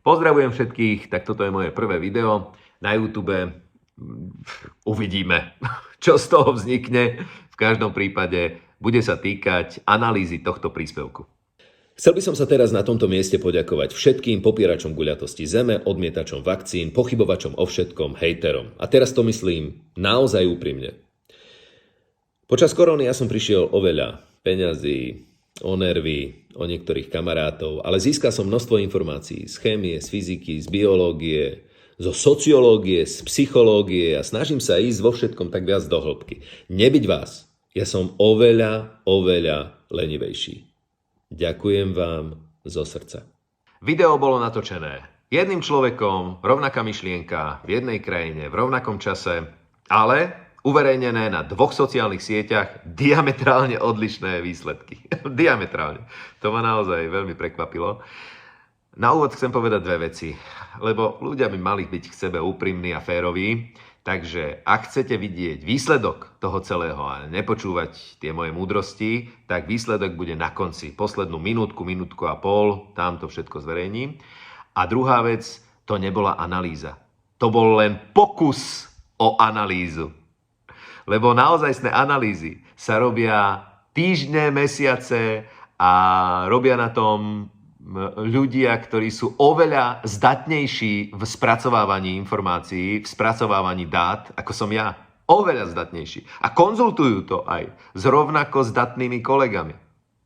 Pozdravujem všetkých, tak toto je moje prvé video na YouTube. Uvidíme, čo z toho vznikne. V každom prípade bude sa týkať analýzy tohto príspevku. Chcel by som sa teraz na tomto mieste poďakovať všetkým popieračom guľatosti zeme, odmietačom vakcín, pochybovačom o všetkom, hejterom. A teraz to myslím naozaj úprimne. Počas korony ja som prišiel o veľa peňazí, o nervy, o niektorých kamarátov, ale získal som množstvo informácií z chémie, z fyziky, z biológie, zo sociológie, z psychológie a snažím sa ísť vo všetkom tak viac do hĺbky. Nebyť vás, ja som oveľa lenivejší. Ďakujem vám zo srdca. Video bolo natočené jedným človekom, rovnaká myšlienka, v jednej krajine, v rovnakom čase, ale uverejnené na dvoch sociálnych sieťach diametrálne odlišné výsledky. Diametrálne. To ma naozaj veľmi prekvapilo. Na úvod chcem povedať dve veci, lebo ľudia by mali byť k sebe úprimní a féroví, takže ak chcete vidieť výsledok toho celého a nepočúvať tie moje múdrosti, tak výsledok bude na konci. Poslednú minútku a pol, tam to všetko zverejním. A druhá vec, to nebola analýza. To bol len pokus o analýzu. Lebo naozajstné analýzy sa robia týždne, mesiace a robia na tom ľudia, ktorí sú oveľa zdatnejší v spracovávaní informácií, v spracovávaní dát, ako som ja. Oveľa zdatnejší. A konzultujú to aj s rovnako zdatnými kolegami.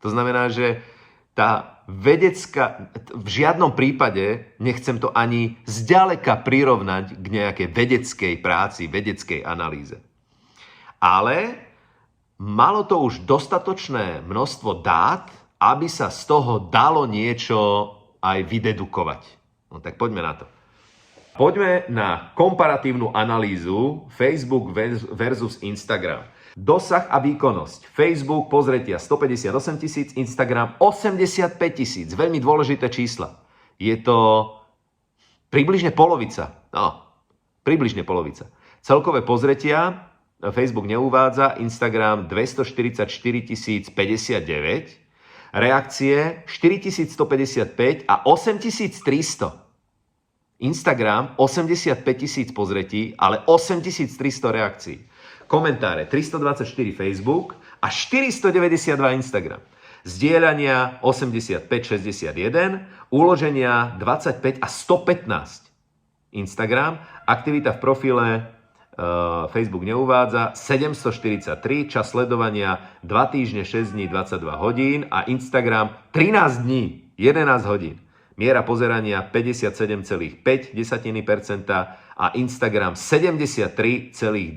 To znamená, že tá vedecká, v žiadnom prípade nechcem to ani zďaleka prirovnať k nejakej vedeckej práci, vedeckej analýze. Ale malo to už dostatočné množstvo dát, aby sa z toho dalo niečo aj vydedukovať. No tak poďme na to. Poďme na komparatívnu analýzu Facebook versus Instagram. Dosah a výkonnosť. Facebook pozretia 158 000, Instagram 85 000. Veľmi dôležité čísla. Je to približne polovica. No, približne polovica. Celkové pozretia Facebook neuvádza, Instagram 244 059, reakcie 4155 a 8300. Instagram 85 000 pozretí, ale 8300 reakcií. Komentáre 324 Facebook a 492 Instagram. Zdieľania 85-61, uloženia 25 a 115 Instagram, aktivita v profile Facebook neuvádza, 743, čas sledovania 2 týždne, 6 dní, 22 hodín a Instagram 13 dní, 11 hodín. Miera pozerania 57,5% a Instagram 73,2%.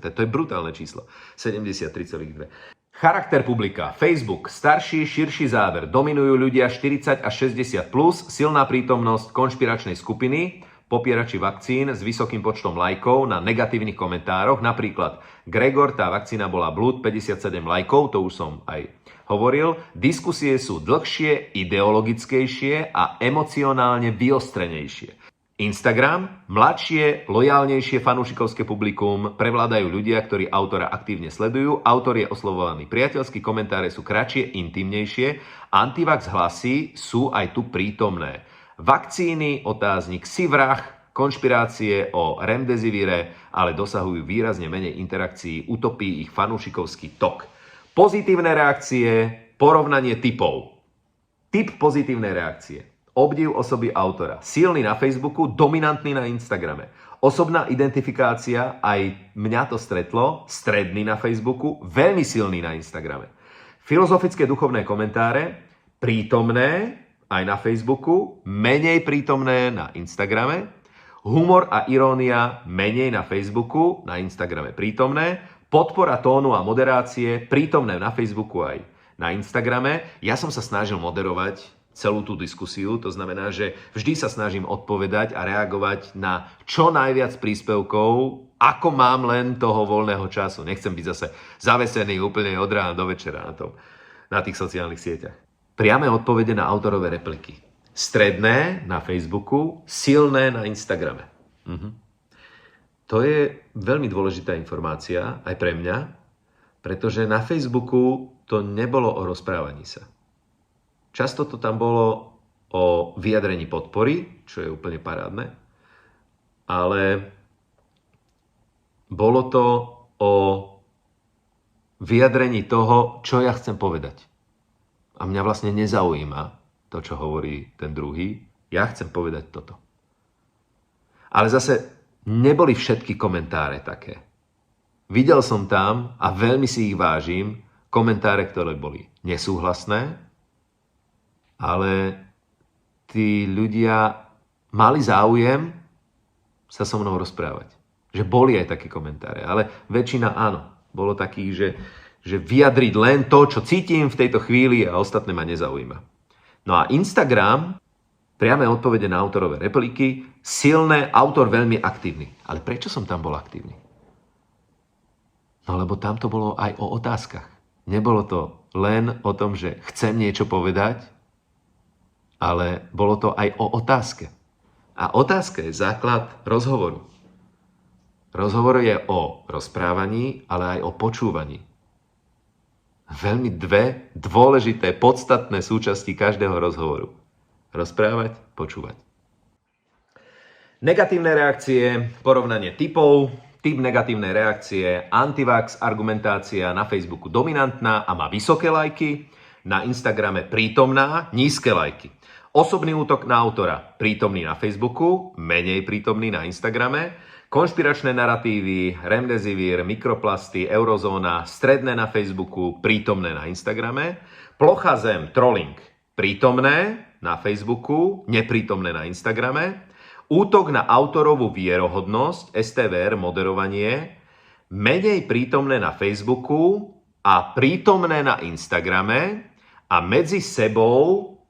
To je brutálne číslo. 73,2%. Charakter publika. Facebook. Starší, širší záber. Dominujú ľudia 40 až 60+, silná prítomnosť konšpiračnej skupiny, popierači vakcín s vysokým počtom lajkov na negatívnych komentároch. Napríklad Gregor, tá vakcína bola blúd, 57 lajkov, to už som aj hovoril. Diskusie sú dlhšie, ideologickejšie a emocionálne vyostrenejšie. Instagram, mladšie, lojálnejšie fanúšikovské publikum, prevládajú ľudia, ktorí autora aktívne sledujú, autor je oslovovaný priateľsky, komentáre sú kratšie, intimnejšie, antivax hlasy sú aj tu prítomné. Vakcíny, otáznik, si vrah, konšpirácie o remdesivire, ale dosahujú výrazne menej interakcií, utopí ich fanúšikovský tok. Pozitívne reakcie, porovnanie typov. Typ pozitívnej reakcie. Obdiv osoby autora. Silný na Facebooku, dominantný na Instagrame. Osobná identifikácia, aj mňa to stretlo, stredný na Facebooku, veľmi silný na Instagrame. Filozofické duchovné komentáre, prítomné aj na Facebooku, menej prítomné na Instagrame. Humor a irónia menej na Facebooku, na Instagrame prítomné. Podpora tónu a moderácie prítomné na Facebooku aj na Instagrame. Ja som sa snažil moderovať celú tú diskusiu, to znamená, že vždy sa snažím odpovedať a reagovať na čo najviac príspevkov, ako mám len toho voľného času. Nechcem byť zase zavesený úplne od rána do večera na tých sociálnych sieťach. Priame odpovede na autorové repliky. Stredné na Facebooku, silné na Instagrame. To je veľmi dôležitá informácia aj pre mňa, pretože na Facebooku to nebolo o rozprávaní sa. Často to tam bolo o vyjadrení podpory, čo je úplne parádne, ale bolo to o vyjadrení toho, čo ja chcem povedať. A mňa vlastne nezaujíma to, čo hovorí ten druhý. Ja chcem povedať toto. Ale zase neboli všetky komentáre také. Videl som tam, a veľmi si ich vážim, komentáre, ktoré boli nesúhlasné, ale tí ľudia mali záujem sa so mnou rozprávať. Že boli aj také komentáre, ale väčšina áno. Bolo takých, že vyjadriť len to, čo cítim v tejto chvíli a ostatné ma nezaujíma. No a Instagram, priame odpovede na autorové repliky, silné, autor veľmi aktívny. Ale prečo som tam bol aktívny? No lebo tam to bolo aj o otázkach. Nebolo to len o tom, že chcem niečo povedať, ale bolo to aj o otázke. A otázka je základ rozhovoru. Rozhovor je o rozprávaní, ale aj o počúvaní. Veľmi dve dôležité, podstatné súčasti každého rozhovoru. Rozprávať, počúvať. Negatívne reakcie, porovnanie typov. Typ negatívnej reakcie, antivax argumentácia, na Facebooku dominantná a má vysoké lajky, na Instagrame prítomná, nízke lajky. Osobný útok na autora, prítomný na Facebooku, menej prítomný na Instagrame. Konšpiračné naratívy, remdesivir, mikroplasty, eurozóna, stredné na Facebooku, prítomné na Instagrame. Plochá zem, trolling, prítomné na Facebooku, neprítomné na Instagrame. Útok na autorovú vierohodnosť, STVR, moderovanie, menej prítomné na Facebooku a prítomné na Instagrame a medzi sebou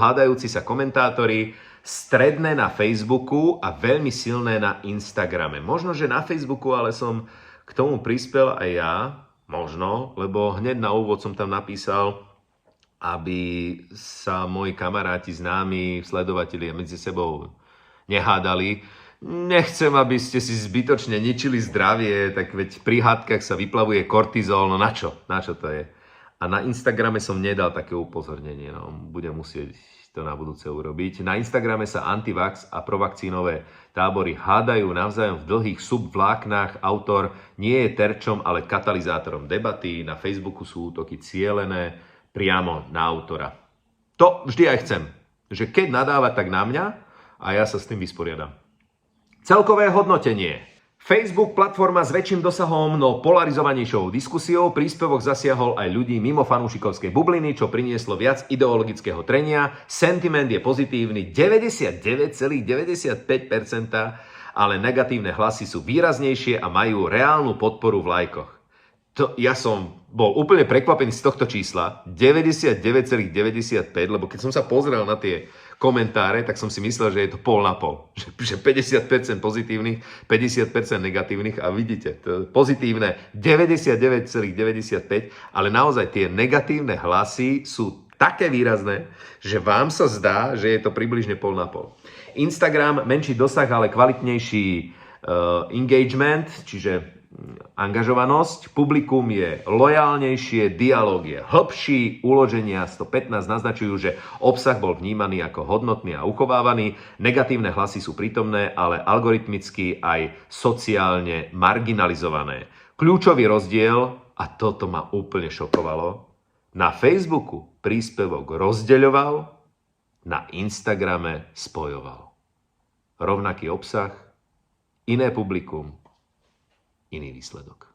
hádajúci sa komentátori, stredné na Facebooku a veľmi silné na Instagrame. Možno, že na Facebooku, ale som k tomu prispel aj ja, možno, lebo hneď na úvod som tam napísal, aby sa moji kamaráti, známi, sledovatelia medzi sebou nehádali. Nechcem, aby ste si zbytočne ničili zdravie, tak veď pri hádkach sa vyplavuje kortizol, no na čo? Na čo to je? A na Instagrame som nedal také upozornenie, no budem musieť to na budúce urobiť. Na Instagrame sa antivax a provakcínové tábory hádajú navzájom v dlhých subvláknách. Autor nie je terčom, ale katalizátorom debaty. Na Facebooku sú útoky cielené priamo na autora. To vždy aj chcem. Že keď nadáva, tak na mňa a ja sa s tým vysporiadam. Celkové hodnotenie. Facebook, platforma s väčším dosahom, no polarizovanejšou diskusiou, príspevok zasiahol aj ľudí mimo fanúšikovskej bubliny, čo prinieslo viac ideologického trenia. Sentiment je pozitívny 99,95%, ale negatívne hlasy sú výraznejšie a majú reálnu podporu v lajkoch. Ja som bol úplne prekvapený z tohto čísla, 99,95, lebo keď som sa pozrel na tie komentáre, tak som si myslel, že je to pol na pol. Že 50% pozitívnych, 50% negatívnych a vidíte, to pozitívne 99,95, ale naozaj tie negatívne hlasy sú také výrazné, že vám sa zdá, že je to približne pol na pol. Instagram, menší dosah, ale kvalitnejší engagement, čiže angažovanosť, publikum je lojálnejšie, dialóg je hlbší, uloženia 115 naznačujú, že obsah bol vnímaný ako hodnotný a uchovávaný, negatívne hlasy sú prítomné, ale algoritmicky aj sociálne marginalizované. Kľúčový rozdiel, a toto ma úplne šokovalo, na Facebooku príspevok rozdeľoval, na Instagrame spojoval. Rovnaký obsah, iné publikum, iný výsledok.